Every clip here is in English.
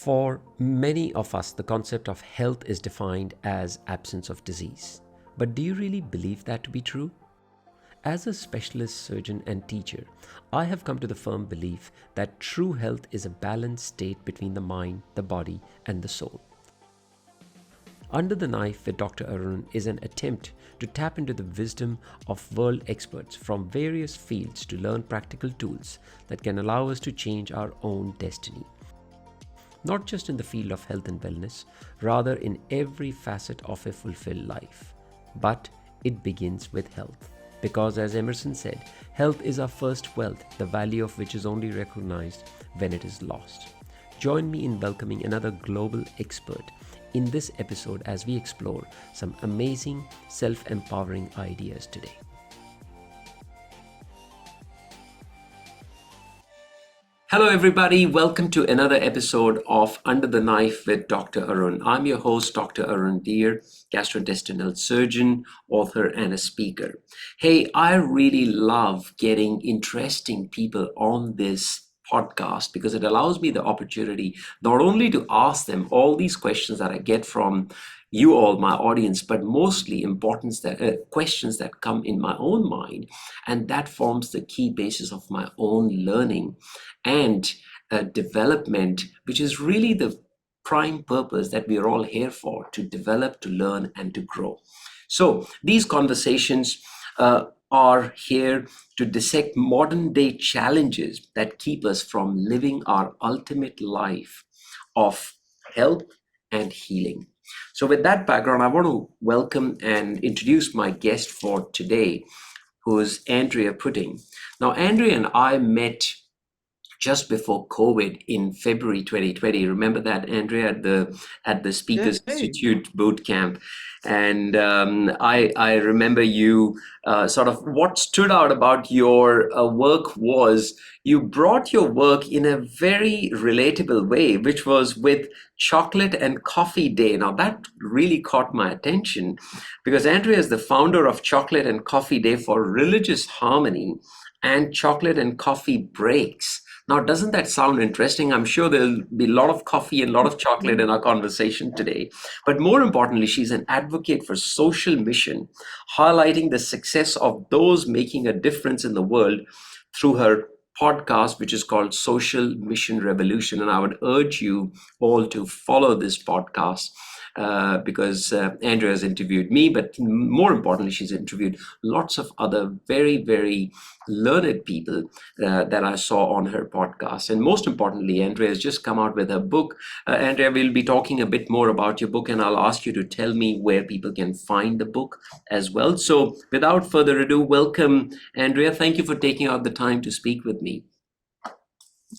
For many of us, the concept of health is defined as absence of disease. But do you really believe that to be true? As a specialist surgeon and teacher, I have come to the firm belief that true health is a balanced state between the mind, the body, and the soul. Under the Knife with Dr. Arun is an attempt to tap into the wisdom of world experts from various fields to learn practical tools that can allow us to change our own destiny. Not just in the field of health and wellness, rather in every facet of a fulfilled life. But it begins with health. Because as Emerson said, health is our first wealth, the value of which is only recognized when it is lost. Join me in welcoming another global expert in this episode as we explore some amazing self-empowering ideas today. Hello everybody, welcome to another episode of Under the Knife with Dr. Arun. I'm your host, Dr. Arun Dhir, gastrointestinal surgeon, author, and a speaker. Hey, I really love getting interesting people on this podcast because it allows me the opportunity not only to ask them all these questions that I get from you all, my audience, but mostly questions that come in my own mind, and that forms the key basis of my own learning and development, which is really the prime purpose that we are all here for, to develop, to learn, and to grow. So these conversations are here to dissect modern day challenges that keep us from living our ultimate life of health and healing. So with that background, I want to welcome and introduce my guest for today, who is Andrea Putting. Now, Andrea and I met just before COVID in February 2020. Remember that, Andrea, at the Speakers Institute boot camp? And I remember you sort of what stood out about your work was you brought your work in a very relatable way, which was with Chocolate and Coffee Day. Now that really caught my attention because Andrea is the founder of Chocolate and Coffee Day for religious harmony and chocolate and coffee breaks. Now, doesn't that sound interesting? I'm sure there'll be a lot of coffee and a lot of chocolate in our conversation today. But more importantly, she's an advocate for social mission, highlighting the success of those making a difference in the world through her podcast, which is called Social Mission Revolution. And I would urge you all to follow this podcast because Andrea has interviewed me, but more importantly, she's interviewed lots of other very, very learned people that I saw on her podcast. And most importantly, Andrea has just come out with her book. Andrea, we'll be talking a bit more about your book, and I'll ask you to tell me where people can find the book as well. So without further ado, welcome, Andrea. Thank you for taking out the time to speak with me.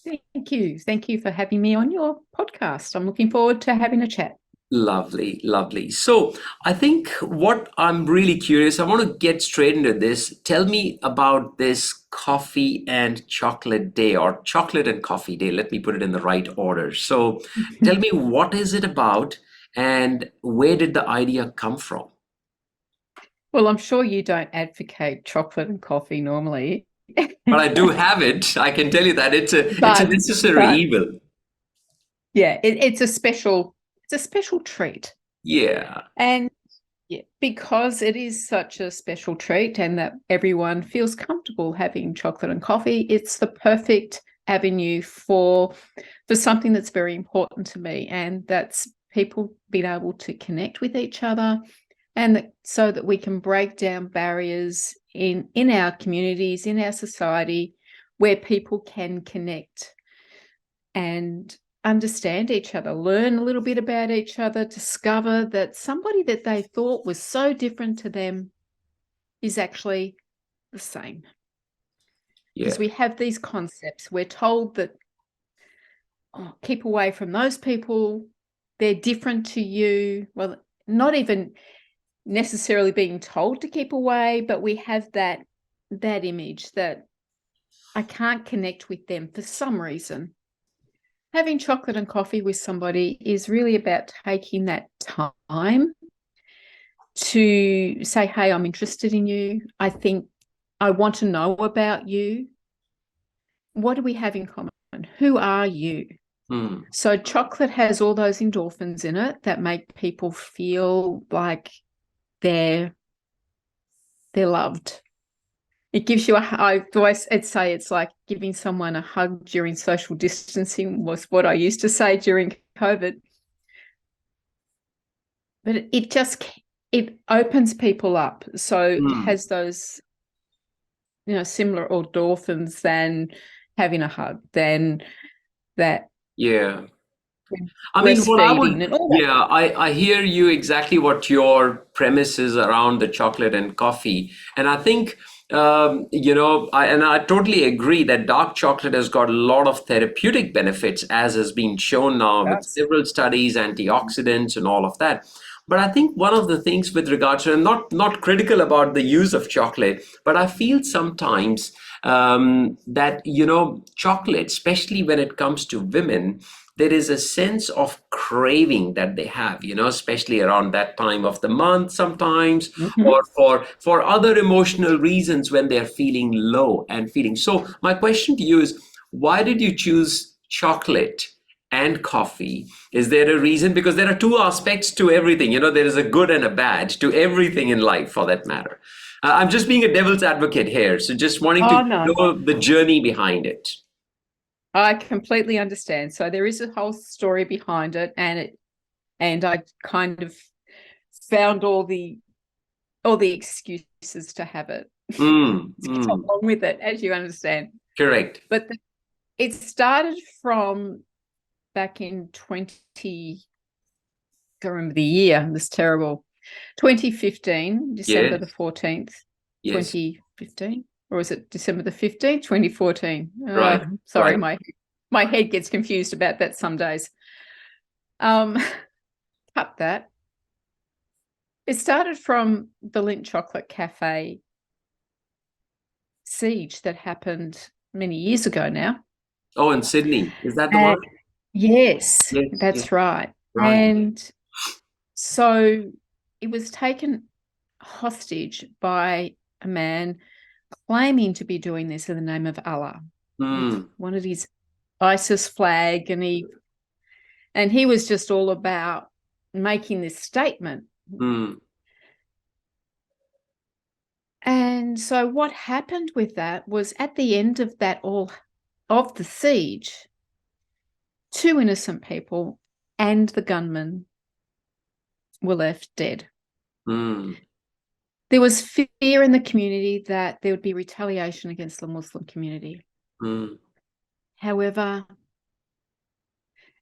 Thank you. Thank you for having me on your podcast. I'm looking forward to having a chat. Lovely, lovely. So I think what I'm really curious, I want to get straight into this. Tell me about this Coffee and Chocolate Day, or Chocolate and Coffee Day. Let me put it in the right order. So tell me, what is it about and where did the idea come from? Well, I'm sure you don't advocate chocolate and coffee normally. But I do have it. I can tell you that it's a necessary evil. Yeah, it's a special treat. Yeah. And because it is such a special treat and that everyone feels comfortable having chocolate and coffee, it's the perfect avenue for something that's very important to me, and that's people being able to connect with each other, and so that we can break down barriers in our communities, in our society, where people can connect and understand each other, learn a little bit about each other, discover that somebody that they thought was so different to them is actually the same. Because we have these concepts. We're told that, keep away from those people, they're different to you. Well, not even necessarily being told to keep away, but we have that image that I can't connect with them for some reason. Having chocolate and coffee with somebody is really about taking that time to say, hey, I'm interested in you. I think I want to know about you. What do we have in common? Who are you? Mm. So chocolate has all those endorphins in it that make people feel like they're loved. It gives you I'd say it's like giving someone a hug during social distancing was what I used to say during COVID. But it opens people up. So it has those, similar endorphins than having a hug, than that. Yeah. I mean, Breastfeeding and all that. yeah, I hear you exactly what your premise is around the chocolate and coffee. And I think, I totally agree that dark chocolate has got a lot of therapeutic benefits, as has been shown now with Yes. several studies, antioxidants and all of that. But I think one of the things with regards to, and not critical about the use of chocolate, but I feel sometimes that, chocolate, especially when it comes to women, there is a sense of craving that they have, especially around that time of the month sometimes, Mhm. or for other emotional reasons when they're feeling low and feeling. So my question to you is, why did you choose chocolate and coffee? Is there a reason? Because there are two aspects to everything. There is a good and a bad to everything in life, for that matter. I'm just being a devil's advocate here, so just wanting to Oh, no. know the journey behind it. I completely understand. So there is a whole story behind it, and I kind of found all the excuses to have it to go along with it, as you understand. Correct. But it started from back in 20, I can't remember the year, this terrible, 2015, December the 14th, Yes. 2015, or was it December the 15th, 2014? Right. Sorry, Right. my head gets confused about that some days. Cut that. It started from the Lindt Chocolate Cafe siege that happened many years ago now. Oh, in Sydney. Is that the one? Yes, Yes. that's Yes. right. Right. And so it was taken hostage by a man claiming to be doing this in the name of Allah. Wanted his ISIS flag, and he was just all about making this statement. And so what happened with that was, at the end of the siege, 2 innocent people and the gunman were left dead. There was fear in the community that there would be retaliation against the Muslim community. However,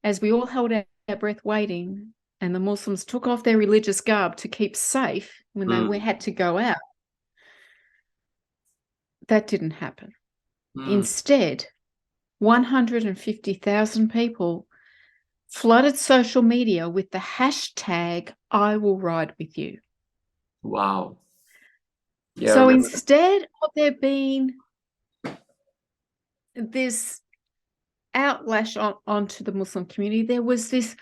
as we all held our breath waiting, and the Muslims took off their religious garb to keep safe when they had to go out, that didn't happen. Instead, 150,000 people flooded social media with the hashtag "I will ride with you." Wow. Yeah, So instead of there being this outlash onto the Muslim community, there was this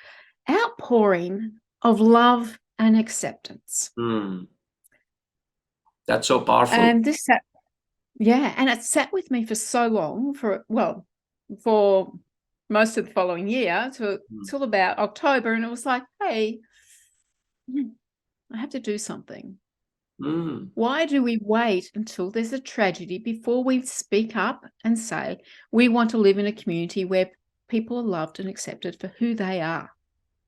outpouring of love and acceptance. That's so powerful. And it sat with me for so long, for most of the following year, till about October, and it was like, hey, I have to do something. Why do we wait until there's a tragedy before we speak up and say we want to live in a community where people are loved and accepted for who they are?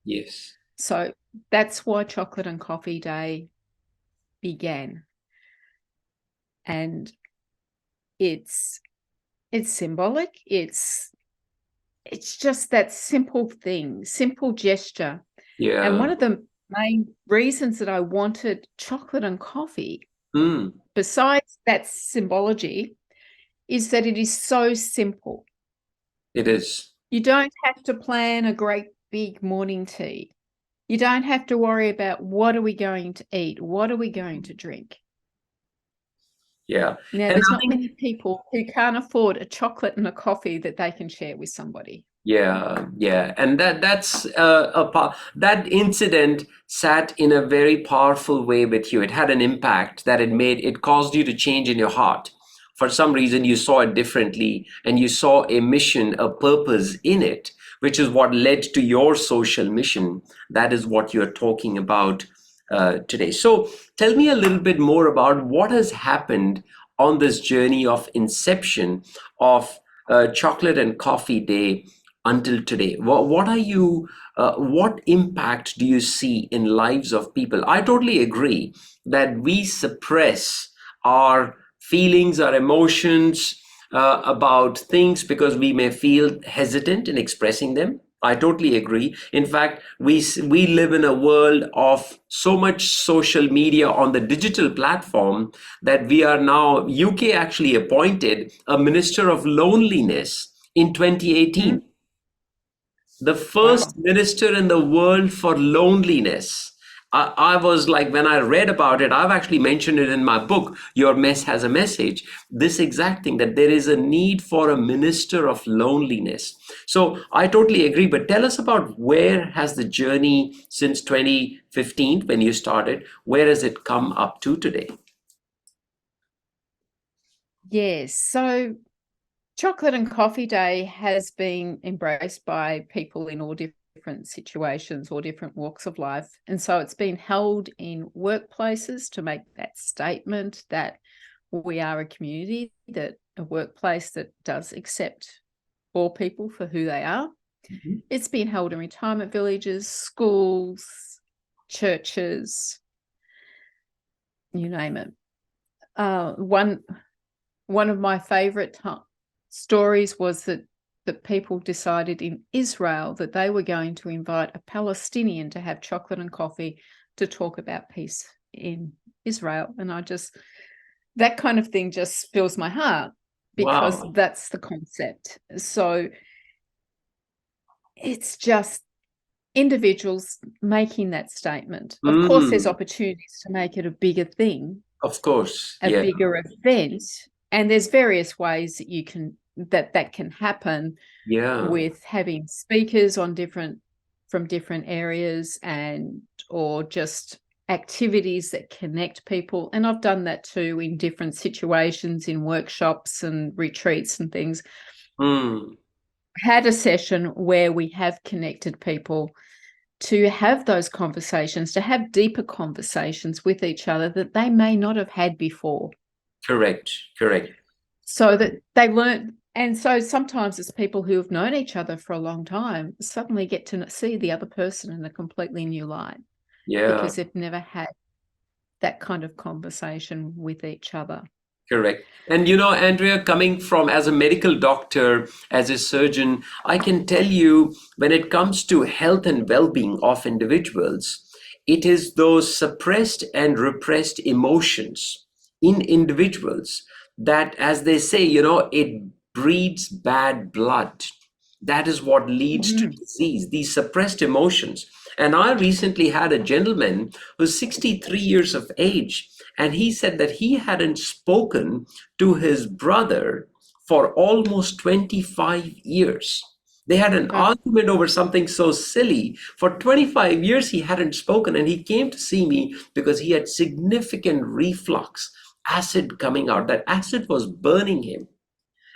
Yes. So that's why Chocolate and Coffee Day began. And it's symbolic. It's just that simple thing, simple gesture. Yeah. And one of the main reasons that I wanted chocolate and coffee, besides that symbology, is that it is so simple. It is. You don't have to plan a great big morning tea. You don't have to worry about, what are we going to eat? What are we going to drink? Yeah. Now, there's not many people who can't afford a chocolate and a coffee that they can share with somebody. Yeah, yeah, and that's that incident sat in a very powerful way with you. It had an impact that it caused you to change in your heart. For some reason, you saw it differently, and you saw a mission, a purpose in it, which is what led to your social mission. That is what you're talking about today. So tell me a little bit more about what has happened on this journey of inception of Chocolate and Coffee Day until today. What impact do you see in lives of people? I totally agree that we suppress our feelings, our emotions about things because we may feel hesitant in expressing them. I totally agree. In fact, we live in a world of so much social media on the digital platform that we are now, UK actually appointed a minister of loneliness in 2018. The first Wow. minister in the world for loneliness. I was like, when I read about it, I've actually mentioned it in my book, Your Mess Has a Message, this exact thing, that there is a need for a minister of loneliness. So I totally agree, but tell us about where has the journey since 2015, when you started, where has it come up to today? Yes. So Chocolate and Coffee Day has been embraced by people in all different situations or different walks of life. And so it's been held in workplaces to make that statement that we are a community, that a workplace that does accept all people for who they are. Mhm. It's been held in retirement villages, schools, churches, you name it. One of my favorite stories was that people decided in Israel that they were going to invite a Palestinian to have chocolate and coffee to talk about peace in Israel. And that kind of thing just fills my heart, because Wow. that's the concept. So it's just individuals making that statement. Of course, there's opportunities to make it a bigger thing, Of course. a Yeah. bigger event, and there's various ways that you can that can happen, Yeah. with having speakers from different areas, and or just activities that connect people. And I've done that too in different situations, in workshops and retreats and things. Mm. Had a session where we have connected people to have those conversations, to have deeper conversations with each other that they may not have had before. Correct. Correct. So that they learn. And so sometimes it's people who have known each other for a long time suddenly get to see the other person in a completely new light, Yeah. because they've never had that kind of conversation with each other. Correct. And Andrea, coming from as a medical doctor, as a surgeon, I can tell you when it comes to health and well-being of individuals, it is those suppressed and repressed emotions in individuals that, as they say, it breeds bad blood. That is what leads to disease, these suppressed emotions. And I recently had a gentleman who's 63 years of age, and he said that he hadn't spoken to his brother for almost 25 years. They had an argument over something so silly. For 25 years, he hadn't spoken, and he came to see me because he had significant reflux, acid coming out. That acid was burning him.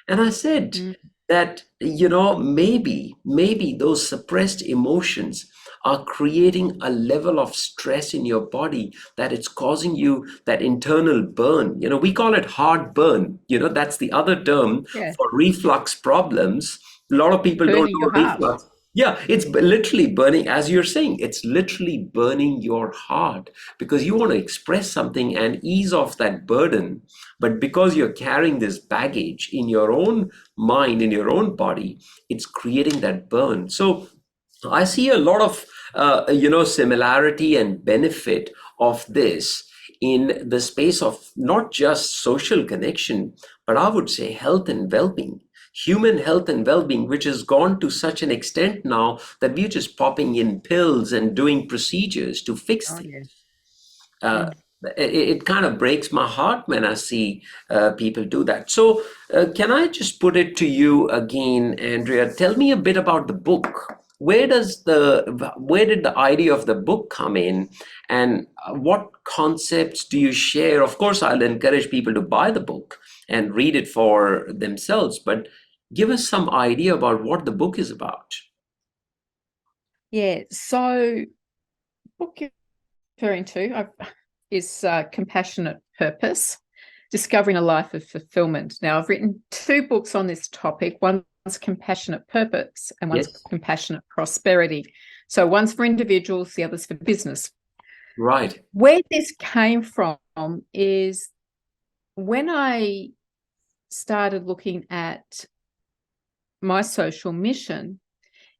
And I said that, maybe those suppressed emotions are creating a level of stress in your body that it's causing you that internal burn. We call it heartburn. That's the other term Yeah, for reflux problems. A lot of people don't burning know your heart. reflux. Yeah, it's literally burning, as you're saying, it's literally burning your heart because you want to express something and ease off that burden. But because you're carrying this baggage in your own mind, in your own body, it's creating that burn. So I see a lot of, similarity and benefit of this in the space of not just social connection, but I would say health and well-being. Human health and well-being, which has gone to such an extent now that we're just popping in pills and doing procedures to fix Oh, things. yeah. Uh, it kind of breaks my heart when I see people do that. So, can I just put it to you again, Andrea? Tell me a bit about the book. Where did the idea of the book come in, and what concepts do you share? Of course, I'll encourage people to buy the book and read it for themselves, but give us some idea about what the book is about. Yeah. So book you're referring to is Compassionate Purpose, Discovering a Life of Fulfillment. Now, I've written 2 books on this topic. One's Compassionate Purpose and one's Yes. Compassionate Prosperity. So one's for individuals, the other's for business. Right. Where this came from is when I started looking at my social mission,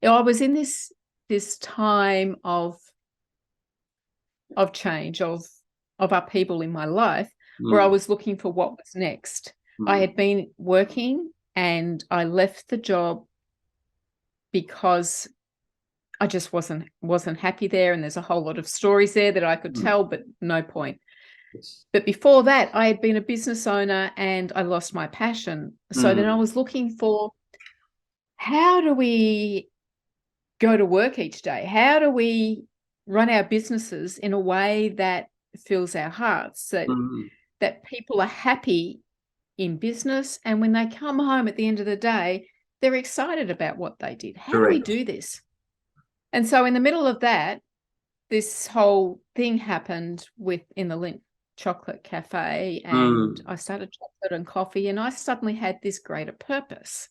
I was in this time of change, of upheaval in my life, where I was looking for what was next. I had been working and I left the job because I just wasn't happy there, and there's a whole lot of stories there that I could tell, but no point. Yes. But before that, I had been a business owner and I lost my passion. So then I was looking for, how do we go to work each day? How do we run our businesses in a way that fills our hearts, that people are happy in business, and when they come home at the end of the day, they're excited about what they did? How do we Correct. do this? And so in the middle of that, this whole thing happened in the Lindt Chocolate Cafe, and I started chocolate and coffee, and I suddenly had this greater purpose.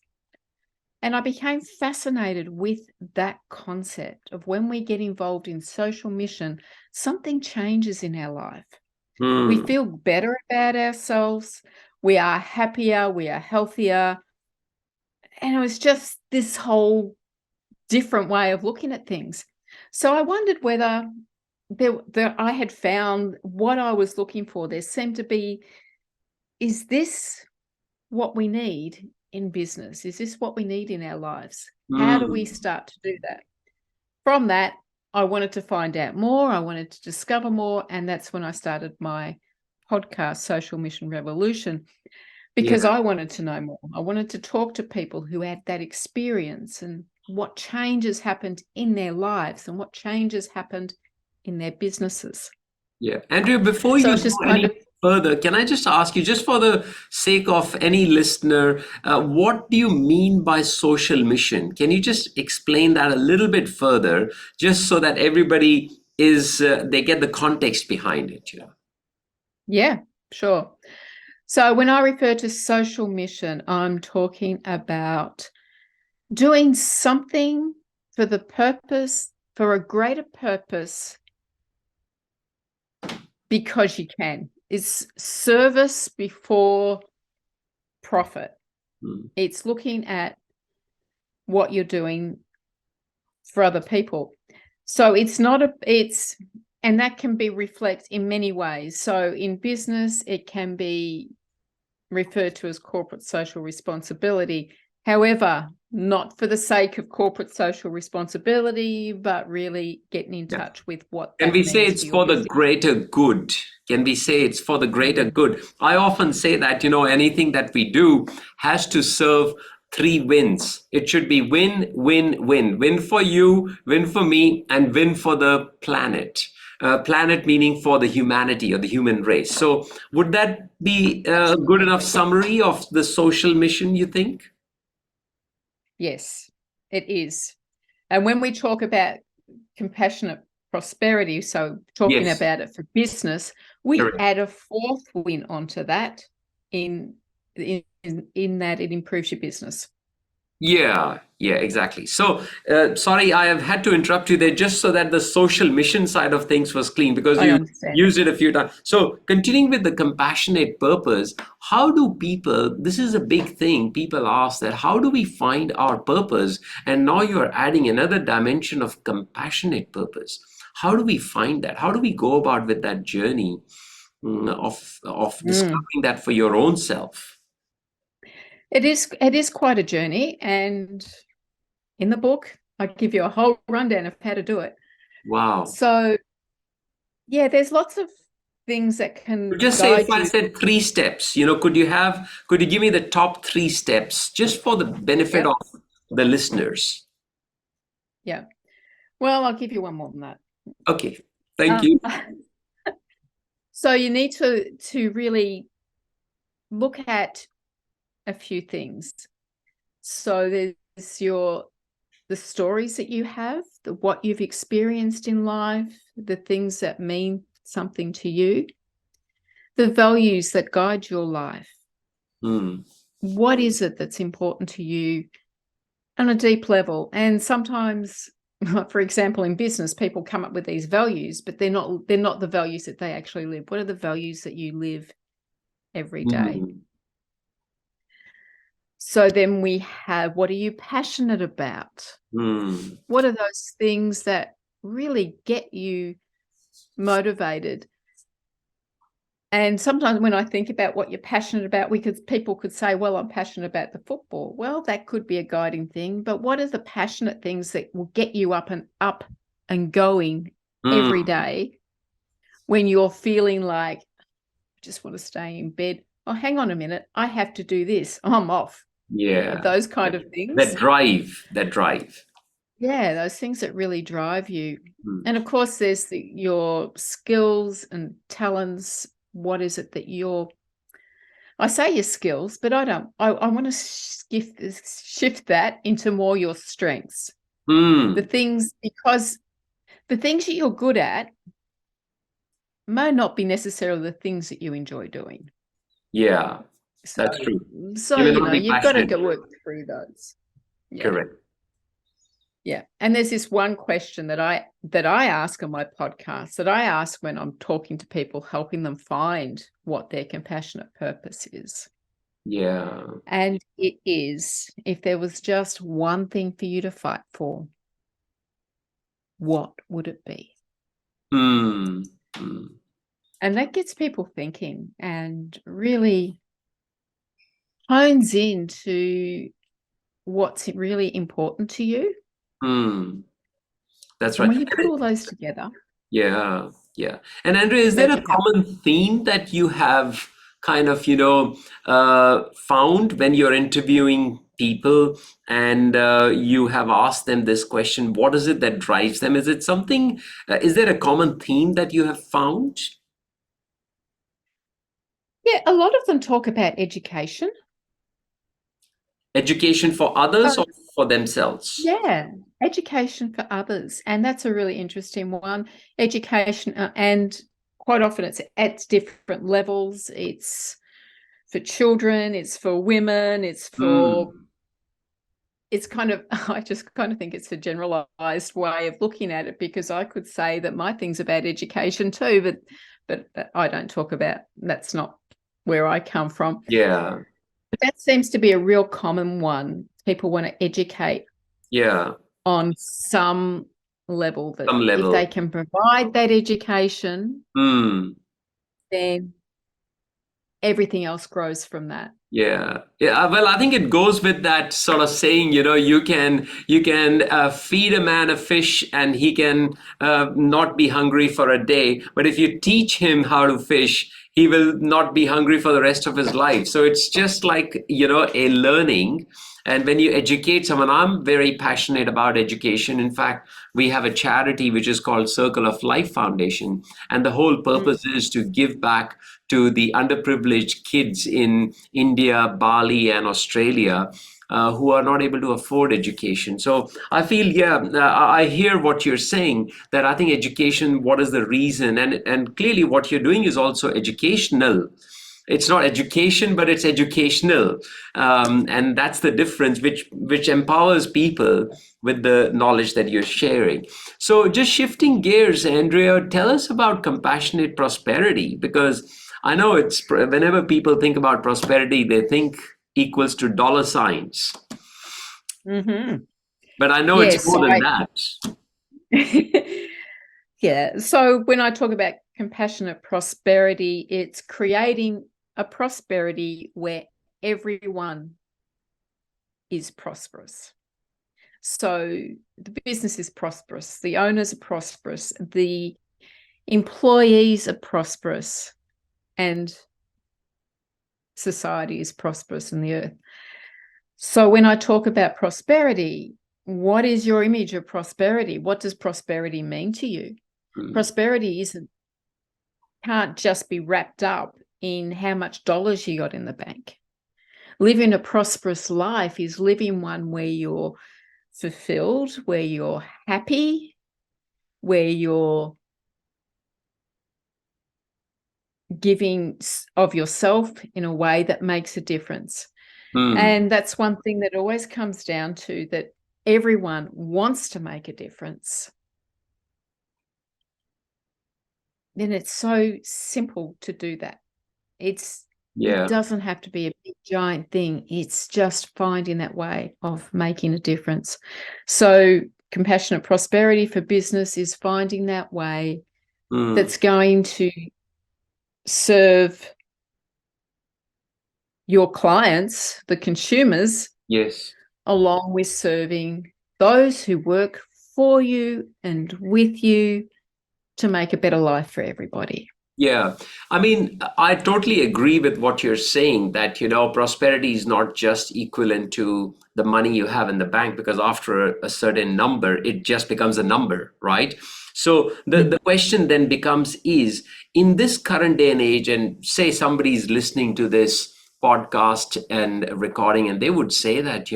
And I became fascinated with that concept of, when we get involved in social mission, something changes in our life. We feel better about ourselves. We are happier. We are healthier. And it was just this whole different way of looking at things. So I wondered whether I had found what I was looking for. There seemed to be, is this what we need in business? Is this what we need in our lives? How do we start to do that? From that, I wanted to find out more. I wanted to discover more. And that's when I started my podcast, Social Mission Revolution, because I wanted to know more. I wanted to talk to people who had that experience, and what changes happened in their lives and what changes happened in their businesses. Yeah. Andrea, before So you it's go just any further, can I just ask you, just for the sake of any listener, what do you mean by social mission? Can you just explain that a little bit further, just so that everybody they get the context behind it? Yeah, sure. So when I refer to social mission, I'm talking about doing something for the purpose, for a greater purpose, because you can. It's service before profit. It's looking at what you're doing for other people. So it's not and that can be reflected in many ways. So in business, it can be referred to as corporate social responsibility. However, not for the sake of corporate social responsibility, but really getting in touch with what Can that we say means it's for your for the business. greater good? Can we say it's for the greater good? I often say that, anything that we do has to serve 3 wins. It should be win, win, win. Win for you, win for me, and win for the planet. Planet meaning for the humanity or the human race. So would that be a good enough summary of the social mission, you think? Yes, it is. And when we talk about compassionate prosperity, so talking Yes. about it for business, we Correct. add a 4th win onto that, in that it improves your business. Yeah, exactly. So, sorry, I have had to interrupt you there just so that the social mission side of things was clean, because I you understand. used it a few times. So, continuing with the compassionate purpose, how do people, this is a big thing, people ask that, how do we find our purpose? And now you're adding another dimension of compassionate purpose. How do we find that? How do we go about with that journey of discovering that for your own self? It is quite a journey, and in the book, I give you a whole rundown of how to do it. Wow. So, yeah, there's lots of things that can Just say, if guide I you. said 3 steps, could you give me the top 3 steps just for the benefit of the listeners? Yeah. Well, I'll give you one more than that. Okay, thank you. So you need to really look at a few things. So there's the the stories that you have, what you've experienced in life, the things that mean something to you, the values that guide your life. What is it that's important to you on a deep level? And sometimes, for example, in business, people come up with these values, but they're not the values that they actually live. What are the values that you live every day? So then we have, what are you passionate about? What are those things that really get you motivated? And sometimes when I think about what you're passionate about, people could say, well, I'm passionate about the football. Well, that could be a guiding thing, but what are the passionate things that will get you up and going every day when you're feeling like, I just want to stay in bed? Oh, hang on a minute, I have to do this. I'm off. Yeah. Those kind of things. That drive. Yeah, those things that really drive you. And of course, there's your skills and talents. What is it that I say your skills, but I want to shift that into more your strengths. The things, because the things that you're good at may not be necessarily the things that you enjoy doing. Yeah, that's true. So, you've got to work through those. Yeah. Correct. Yeah. And there's this one question that I ask on my podcast, that I ask when I'm talking to people, helping them find what their compassionate purpose is. Yeah. And it is, if there was just one thing for you to fight for, what would it be? And that gets people thinking and really hones into what's really important to you. That's and right. when you put all those together. Yeah. And Andrea, is there a common theme that you have kind of, found when you're interviewing people and you have asked them this question? What is it that drives them? Is it something, is there a common theme that you have found? Yeah, a lot of them talk about education. Education for others or for themselves? Yeah, education for others. And that's a really interesting one. Education, and quite often it's at different levels. It's for children, it's for women, it's for, it's kind of, I just kind of think it's a generalized way of looking at it, because I could say that my thing's about education too, but I don't talk about, that's not where I come from. Yeah. But that seems to be a real common one. People want to educate on some level, that if they can provide that education, then everything else grows from that. Yeah. Well, I think it goes with that sort of saying, you can feed a man a fish and he can not be hungry for a day. But if you teach him how to fish, he will not be hungry for the rest of his life. So it's just like, a learning. And when you educate someone, I'm very passionate about education. In fact, we have a charity which is called Circle of Life Foundation. And the whole purpose is to give back to the underprivileged kids in India, Bali, and Australia who are not able to afford education. So I feel, I hear what you're saying, that I think education, what is the reason? And clearly what you're doing is also educational. It's not education, but it's educational. And that's the difference, which empowers people with the knowledge that you're sharing. So just shifting gears, Andrea, tell us about compassionate prosperity, because I know it's, whenever people think about prosperity, they think equals to dollar signs. But I know it's more than that. Yeah. So when I talk about compassionate prosperity, it's creating a prosperity where everyone is prosperous. So the business is prosperous, the owners are prosperous, the employees are prosperous, and society is prosperous in the earth. So when I talk about prosperity, what is your image of prosperity? What does prosperity mean to you? Prosperity can't just be wrapped up in how much dollars you got in the bank. Living a prosperous life is living one where you're fulfilled, where you're happy, where you're giving of yourself in a way that makes a difference. And that's one thing that always comes down to, that everyone wants to make a difference. Then it's so simple to do that. It doesn't have to be a big giant thing. It's just finding that way of making a difference. So compassionate prosperity for business is finding that way that's going to serve your clients, the consumers, Yes. along with serving those who work for you and with you to make a better life for everybody. Yeah, I mean, I totally agree with what you're saying, that, prosperity is not just equivalent to the money you have in the bank, because after a certain number, it just becomes a number, right? So the question then becomes is, in this current day and age, and say somebody's listening to this podcast and recording, and they would say that,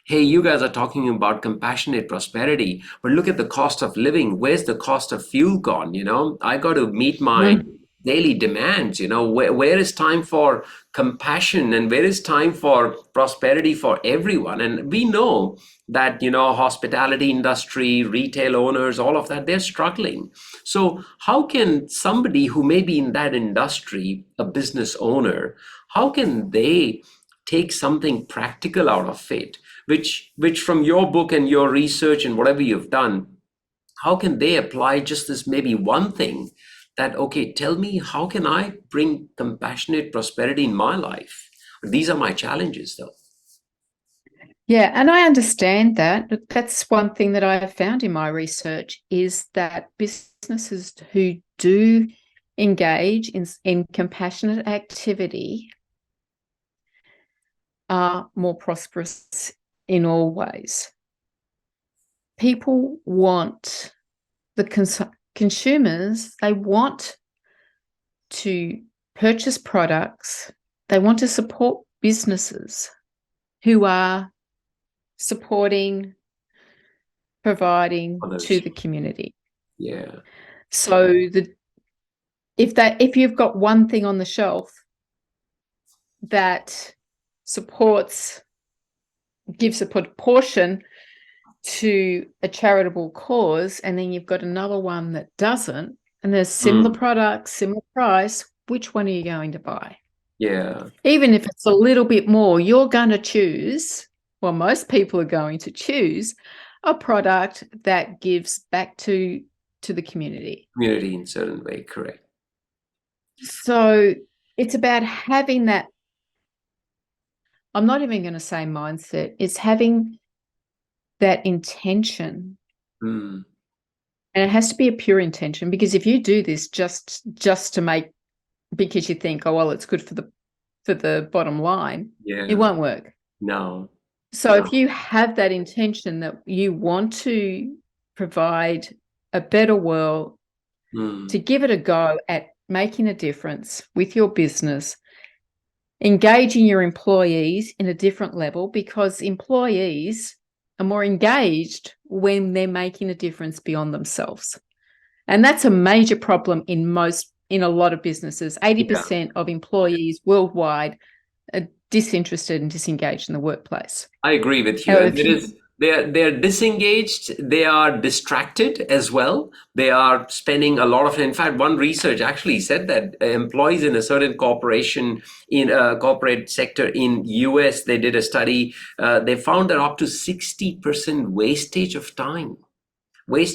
hey, you guys are talking about compassionate prosperity, but look at the cost of living. Where's the cost of fuel gone? I got to meet my daily demands. Where is time for compassion, and where is time for prosperity for everyone? And we know that, hospitality industry, retail owners, all of that, they're struggling. So how can somebody who may be in that industry, a business owner, how can they take something practical out of it, which from your book and your research and whatever you've done, how can they apply just this maybe one thing that, okay, tell me, how can I bring compassionate prosperity in my life? These are my challenges, though. Yeah, and I understand that. That's one thing that I have found in my research, is that businesses who do engage in compassionate activity are more prosperous in all ways. People want, the consumers, they want to purchase products, they want to support businesses who are supporting, providing to the community. Yeah. So if you've got one thing on the shelf that gives a portion to a charitable cause, and then you've got another one that doesn't, and there's similar products, similar price, which one are you going to buy? Yeah. Even if it's a little bit more, you're going to choose, well, most people are going to choose a product that gives back to the community. Community in a certain way, correct. So it's about having that, I'm not even going to say mindset, it's having that intention. And it has to be a pure intention, because if you do this just to make, because you think, oh, well, it's good for the bottom line, it won't work. No. So if you have that intention that you want to provide a better world, to give it a go at making a difference with your business, engaging your employees in a different level, because employees are more engaged when they're making a difference beyond themselves. And that's a major problem in a lot of businesses. 80% of employees worldwide are disinterested and disengaged in the workplace. I agree with you. They're disengaged. They are distracted as well. They are spending a lot of, in fact, one research actually said that employees in a certain corporation, in a corporate sector in US, they did a study. They found that up to 60% wastage of time. You're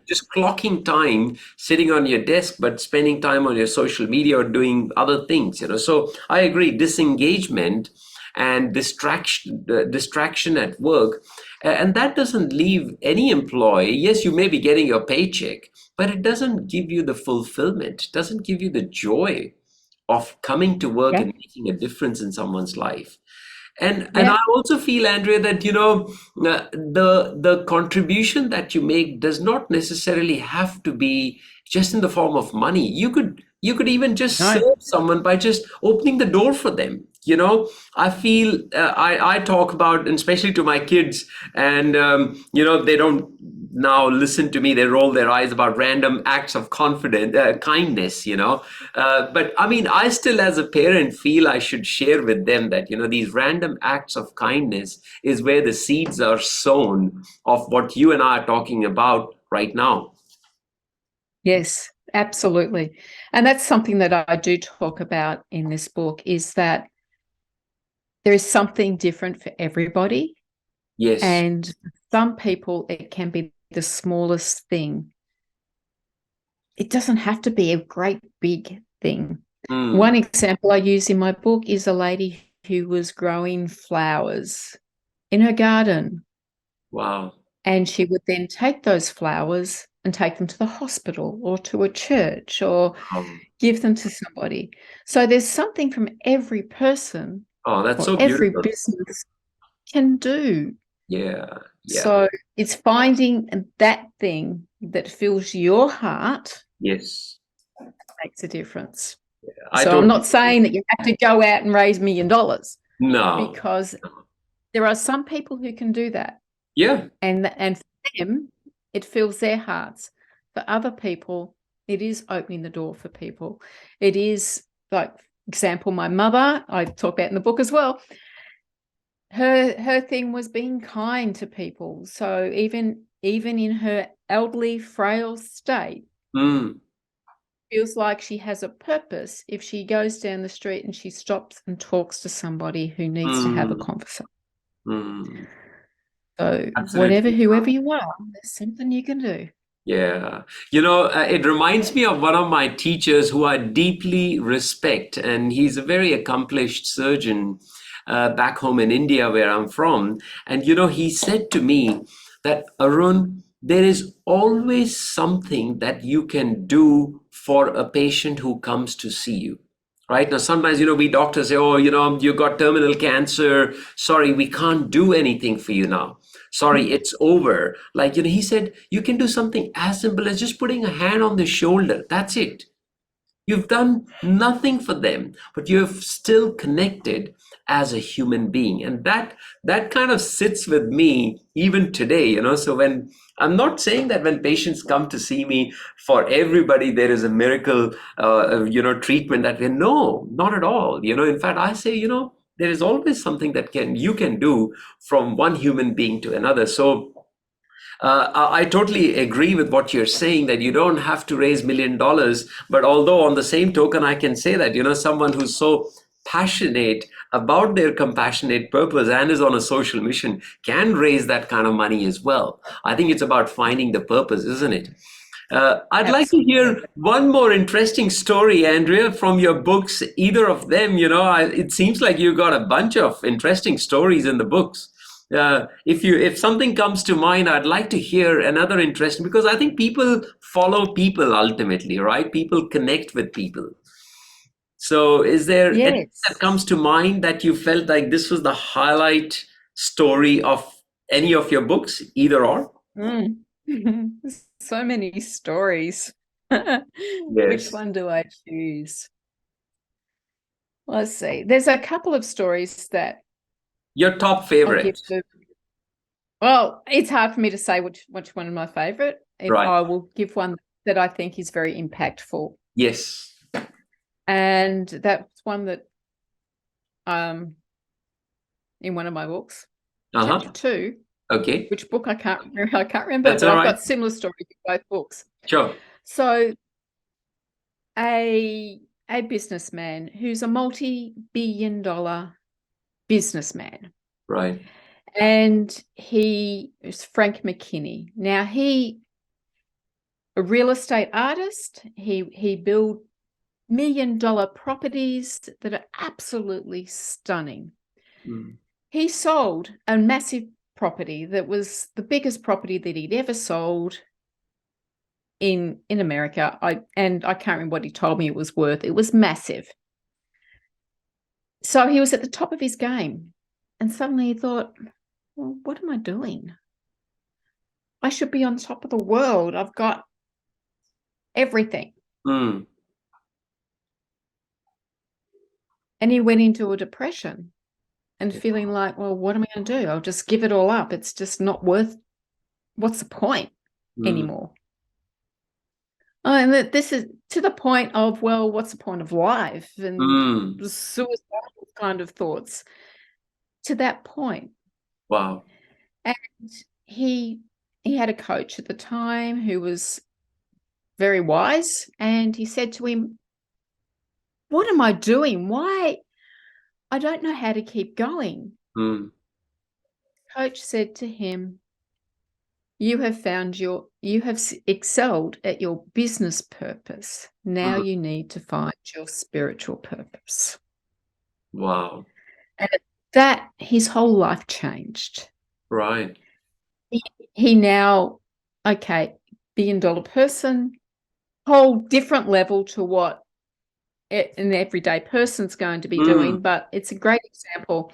just clocking time sitting on your desk, but spending time on your social media or doing other things. So I agree, disengagement and distraction at work, and that doesn't leave any employee. Yes, you may be getting your paycheck, but it doesn't give you the fulfillment, doesn't give you the joy of coming to work and making a difference in someone's life. And I also feel, Andrea, that the contribution that you make does not necessarily have to be just in the form of money. You could even just serve someone by just opening the door for them. I feel I talk about, and especially to my kids, and they don't now listen to me. They roll their eyes about random acts of kindness. But I mean, I still, as a parent, feel I should share with them that these random acts of kindness is where the seeds are sown of what you and I are talking about right now. Yes, absolutely. And that's something that I do talk about in this book, is that there is something different for everybody. Yes. And some people, it can be the smallest thing. It doesn't have to be a great big thing. One example I use in my book is a lady who was growing flowers in her garden. Wow. And she would then take those flowers and take them to the hospital or to a church or give them to somebody. So there's something from every person that's or so every beautiful. business can do. Yeah. So it's finding that thing that fills your heart. Yes. Makes a difference. I So I'm not saying that you have to go out and raise $1 million. No. Because there are some people who can do that. Yeah. And for them, it fills their hearts. For other people, it is opening the door for people. It is, like, example, my mother, I talk about in the book as well. Her thing was being kind to people. So even in her elderly, frail state, feels like she has a purpose if she goes down the street and she stops and talks to somebody who needs to have a conversation. So whoever you are, there's something you can do. Yeah. It reminds me of one of my teachers who I deeply respect, and he's a very accomplished surgeon back home in India, where I'm from. And, he said to me that, Arun, there is always something that you can do for a patient who comes to see you. Right now, sometimes, we doctors say, oh, you've got terminal cancer. Sorry, we can't do anything for you now. Sorry, it's over. Like, he said, you can do something as simple as just putting a hand on the shoulder. That's it. You've done nothing for them, but you've still connected as a human being. And that kind of sits with me even today, So when I'm not saying that when patients come to see me, for everybody there is a miracle, treatment that no, not at all. In fact, I say, there is always something that you can do from one human being to another. So I totally agree with what you're saying, that you don't have to raise $1 million. But although on the same token, I can say that, someone who's so passionate about their compassionate purpose and is on a social mission can raise that kind of money as well. I think it's about finding the purpose, isn't it? I'd like to hear one more interesting story, Andrea, from your books, either of them. It seems like you got a bunch of interesting stories in the books. If something comes to mind, I'd like to hear another interesting, because I think people follow people ultimately, right? People connect with people. So is there anything that comes to mind that you felt like this was the highlight story of any of your books, either or? So many stories. Yes. Which one do I choose? Let's see. There's a couple of stories that your top favorite. Well, it's hard for me to say which one is my favorite. Right. I will give one that I think is very impactful. Yes. And that's one that in one of my books, chapter 2. Okay. Which book I can't remember, That's but all I've right. got similar stories in both books. Sure. So a businessman who's a multi-billion-dollar businessman. Right. And he is Frank McKinney. Now, a real estate artist. He built $1 million properties that are absolutely stunning. He sold a massive property that was the biggest property that he'd ever sold in America. I can't remember what he told me it was worth. It was massive. So he was at the top of his game, and suddenly he thought, well, what am I doing? I should be on top of the world. I've got everything. And he went into a depression and feeling like, well, what am I going to do? I'll just give it all up. It's just not worth, what's the point anymore? Oh, and this is to the point of, well, what's the point of life? And suicidal kind of thoughts to that point. Wow. And he had a coach at the time who was very wise, and he said to him, what am I doing? Why? I don't know how to keep going. Coach said to him, you have excelled at your business purpose. Now you need to find your spiritual purpose. Wow. And at that, his whole life changed. Right. He now, okay, billion-dollar person, whole different level to what an everyday person's going to be doing, but it's a great example.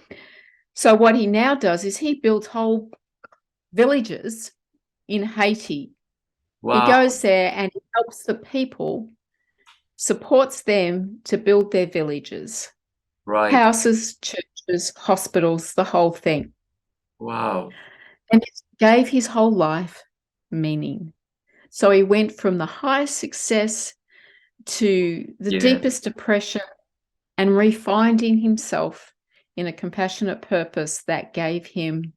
So what he now does is he builds whole villages in Haiti. Wow. He goes there and he helps the people, supports them to build their villages, houses, churches, hospitals, the whole thing. Wow. And it gave his whole life meaning. So he went from the highest success to the deepest depression and refinding himself in a compassionate purpose that gave him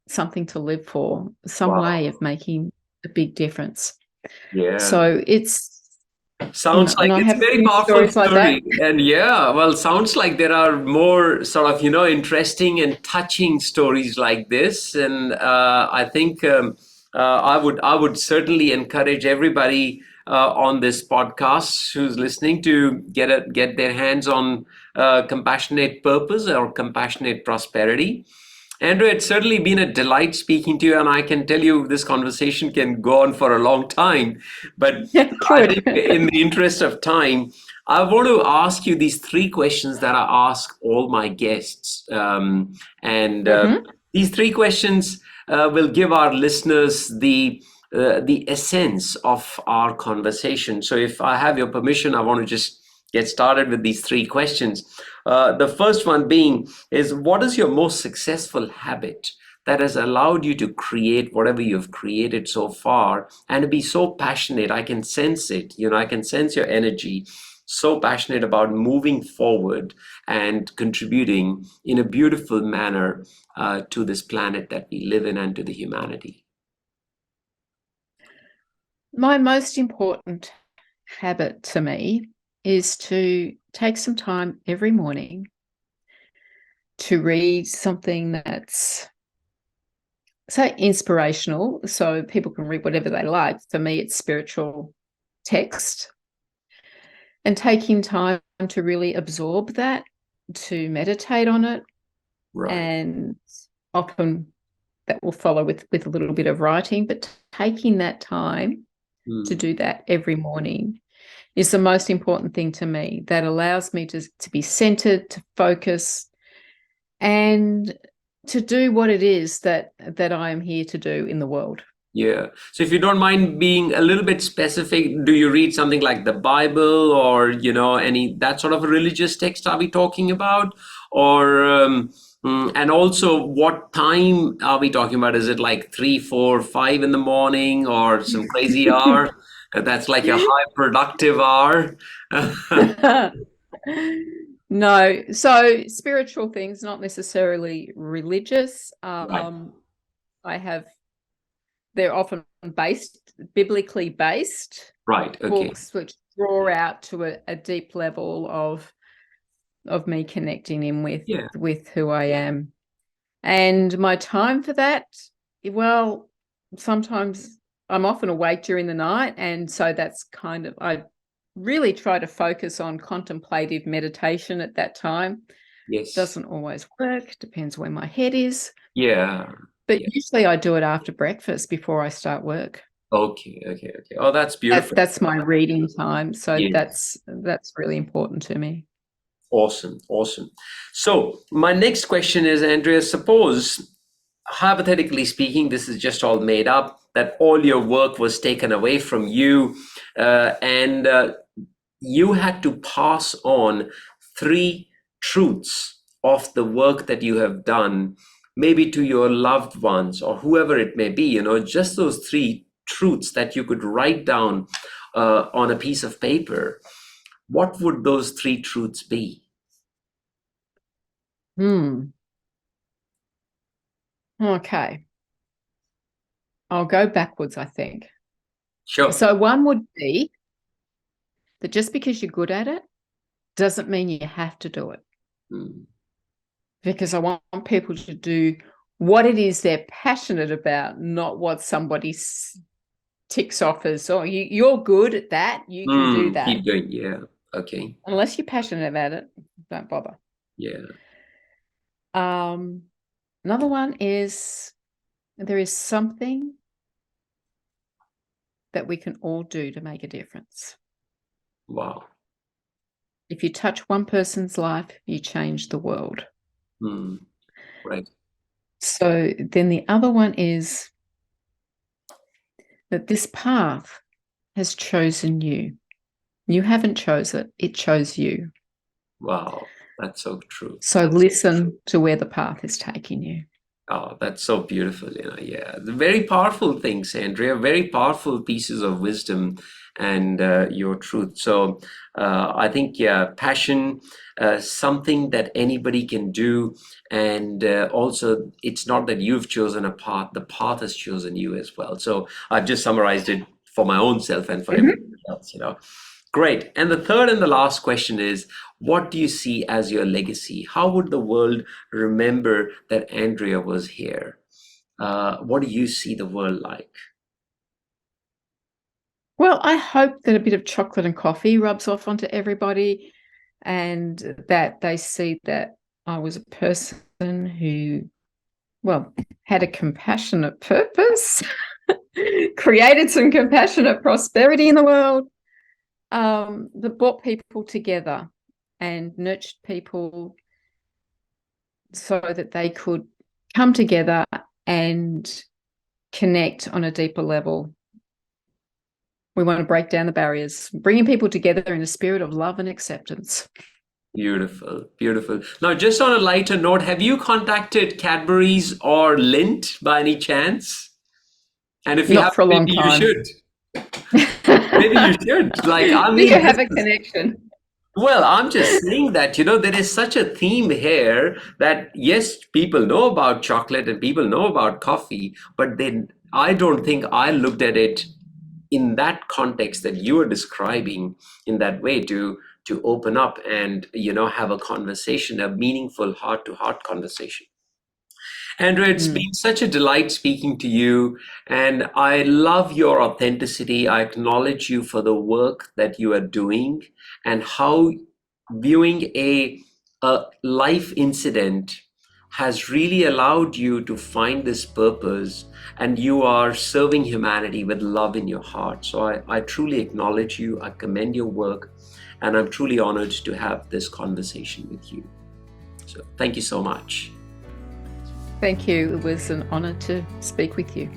something to live for, some way of making a big difference. So it's sounds like it's a very powerful story. And sounds like there are more sort of, interesting and touching stories like this. And I think I would certainly encourage everybody on this podcast who's listening to get their hands on compassionate purpose or compassionate prosperity. Andrea, it's certainly been a delight speaking to you, and I can tell you this conversation can go on for a long time. But I think in the interest of time, I want to ask you these 3 questions that I ask all my guests. These 3 questions will give our listeners the essence of our conversation. So if I have your permission, I want to just get started with these 3 questions. The first one being is, what is your most successful habit that has allowed you to create whatever you've created so far and to be so passionate? I can sense it. I can sense your energy, so passionate about moving forward and contributing in a beautiful manner to this planet that we live in and to the humanity. My most important habit to me is to take some time every morning to read something that's, say, inspirational, so people can read whatever they like. For me, it's spiritual text, and taking time to really absorb that, to meditate on it. And often that will follow with a little bit of writing, but taking that time to do that every morning is the most important thing to me. That allows me to be centered, to focus, and to do what it is that I am here to do in the world. Yeah. So if you don't mind being a little bit specific, do you read something like the Bible or, any that sort of religious text are we talking about? Or, and also what time are we talking about? Is it like 3, 4, 5 in the morning or some crazy hour? That's like a high productive hour. No. So spiritual things, not necessarily religious. They're often biblically based. Books which draw out to a deep level of me connecting in with who I am. And my time for that, well, sometimes I'm often awake during the night, and so that's kind of, I really try to focus on contemplative meditation at that time. Doesn't always work, depends where my head is. But usually I do it after breakfast before I start work. Okay. Oh, that's beautiful. That's my reading time. So that's really important to me. Awesome. So my next question is, Andrea, suppose, hypothetically speaking, this is just all made up, that all your work was taken away from you and you had to pass on 3 truths of the work that you have done, maybe to your loved ones or whoever it may be, just those 3 truths that you could write down on a piece of paper, what would those 3 truths be? Okay. I'll go backwards, I think. Sure. So one would be that just because you're good at it doesn't mean you have to do it. Because I want people to do what it is they're passionate about, not what somebody ticks off as, oh, you're good at that, you can do that. Keep going. Yeah. Okay. Unless you're passionate about it, don't bother. Yeah. Another one is there is something that we can all do to make a difference. Wow. If you touch one person's life, you change the world. Right. So then the other one is that this path has chosen you. You haven't chosen it, it chose you. Wow, that's so true. So listen to where the path is taking you. Oh, that's so beautiful. Yeah, very powerful things, Andrea, very powerful pieces of wisdom and your truth. So I think, yeah, passion, something that anybody can do. And also, it's not that you've chosen a path, the path has chosen you as well. So I've just summarized it for my own self and for everybody else, Great. And the third and the last question is, what do you see as your legacy? How would the world remember that Andrea was here? What do you see the world like? Well, I hope that a bit of chocolate and coffee rubs off onto everybody and that they see that I was a person who, well, had a compassionate purpose, created some compassionate prosperity in the world, that brought people together and nurtured people so that they could come together and connect on a deeper level. We want to break down the barriers, bringing people together in a spirit of love and acceptance. Beautiful, beautiful. Now, just on a lighter note, have you contacted Cadbury's or Lindt by any chance? And if you Not have, for a long maybe time. you should. Maybe you should. Like, I mean, do you have a connection? Well, I'm just saying that, there is such a theme here that, yes, people know about chocolate and people know about coffee, but then I don't think I looked at it in that context that you are describing in that way to open up and, have a conversation, a meaningful heart-to-heart conversation. Andrea, it's been such a delight speaking to you, and I love your authenticity. I acknowledge you for the work that you are doing and how viewing a life incident has really allowed you to find this purpose, and you are serving humanity with love in your heart. So I truly acknowledge you. I commend your work, and I'm truly honored to have this conversation with you. So thank you so much. Thank you. It was an honor to speak with you.